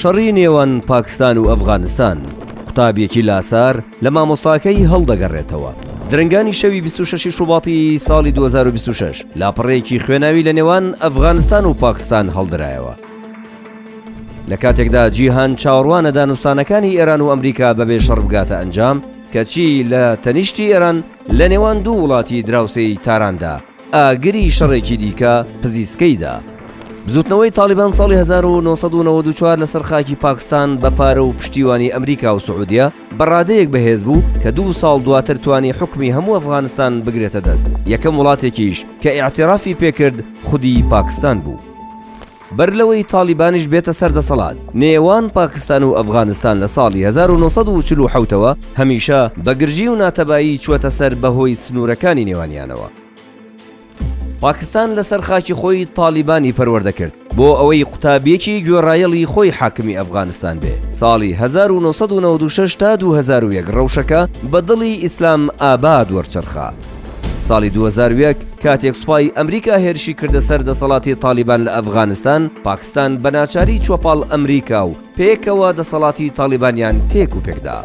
شەڕی نێوان پاکستان و ئەفغانستان قوتابیەکی لاسار لە مامۆستاکەی هەڵدەگەڕێتەوە. درنگانی شەوی 26 شوباتی ساڵی 2026 لاپەڕەیەکی خوێناوی لە نێوان ئەفغانستان و پاکستان هەڵدرایەوە. لە کاتێکدا جیهان چاوەڕوانە دانوستانەکانی ئێران و ئەمریکا بەبێ شەڕ بگاتە ئەنجام، کەچی لە تەنیشتی ئێران لە نێوان دوو وڵاتی دراوسەی تاراندا ئاگری شەڕێکی دیکە پزیسکەیدا. بزوتنەوەی تالیبان ساڵی 1994 لەسەر خاکی پاکستان بە پارە و پشتیوانی ئەمریکا و سعودیە بەڕادەیەک بەهێز بوو کە 2 ساڵ دواتر توانی حکمی هەموو ئەفغانستان بگرێتە دەست. یەکەم وڵاتێکیش کە ئیعترافی پێکرد خودی پاکستان بوو. بەرلەوەی تالیبانیش بێتە سەردەسەڵات نێوان پاکستان و ئەفغانستان لە ساڵی 1947ەوە هەمیشە بەگرژی و ناتەبایی چوەتە سەر بەهۆی سنوورەکانی نێوانیانەوە. پاکستان لەسەر خاکی خۆی تالیبانی پەروەردەکرد بۆ ئەوەی قوتابیەکی گوێڕایەڵی خۆی حاکمی ئەفغانستان بێ. ساڵی 1996 تا 2001 ڕەوشەکە بە دڵی ئیسلام ئاباد وەرچەرخا. ساڵی 2001 کاتێک سوپای ئەمریکا هێرشی کردە سەر دەسەڵاتی تالیبان لە ئەفغانستان، پاکستان بە ناچاری چوەپاڵ ئەمریکا و پێکەوە دەسەڵاتی تالیبانیان تێک و پێکدا.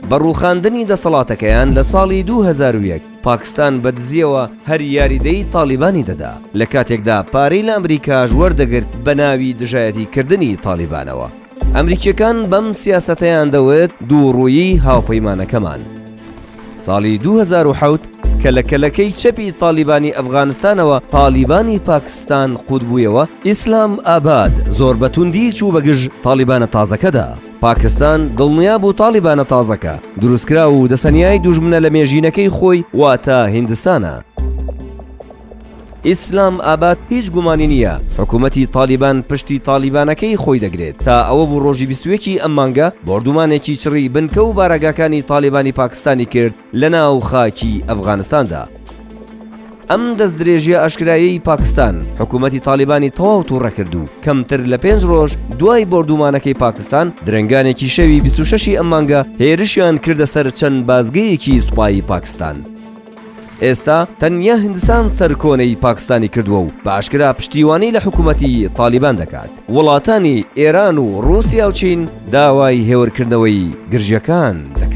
بە ڕووخاندنی دەسەڵاتەکەیان لە ساڵی 2001 پاکستان بەدزیەوە هەر یاریدەی تالیبانی دەدا، لە کاتێکدا پارەی لە ئەمریکاش وەردەگرت بە ناوی دژایەتی کردنی تالیبانەوە. ئەمریکیەکان بەم سیاسەتەیان دەوێت دووڕوویی هاوپەیمانەکەمان. ساڵی 2007 کە لە کەلەکەی چەپی تالیبانی ئەفغانستانەوە تالیبانی پاکستان قوت بوویەوە، ئیسلام ئاباد زۆر بەتوندی چوو بەگژ تالیبانە تازەکەدا. پاکستان دڵنیا بوو تالیبانە تازەکە دروستکرا و دەسەنیای دوژمنە لە مێژینەکەی خۆی واتە هیندستانە. ئیسلام ئاباد هیچ گومانی نییە حکوومەتی تالیبان پشتی تالیبانەکەی خۆی دەگرێت تا ئەوە بوو ڕۆژی 21 ئەم مانگە بۆردومانێکی چڕی بنکە و بارەگاکانی تالیبانی پاکستانی کرد لە ناو خاکی ئەفغانستاندا. ئەم دەستدرێژیە ئاشکرایەی پاکستان حکوومەتی تالیبانی تەواو تووڕە کرد و کەمتر لە 5 ڕۆژ دوای بۆردومانەکەی پاکستان درنگانێکی شەوی 26 ئەم مانگە هێرشیان کردە سەر چەند بازگەیەکی سوپایی پاکستان. ئێستا تەنیا هیندستان سەرکۆنەی پاکستانی کردووە و بە ئاشکرا پشتیوانی لە حکوومەتی تالیبان دەکات. وڵاتانی ئێران و ڕووسیا و چین داوای هێورکردنەوەی گرژیەکان دەکەن.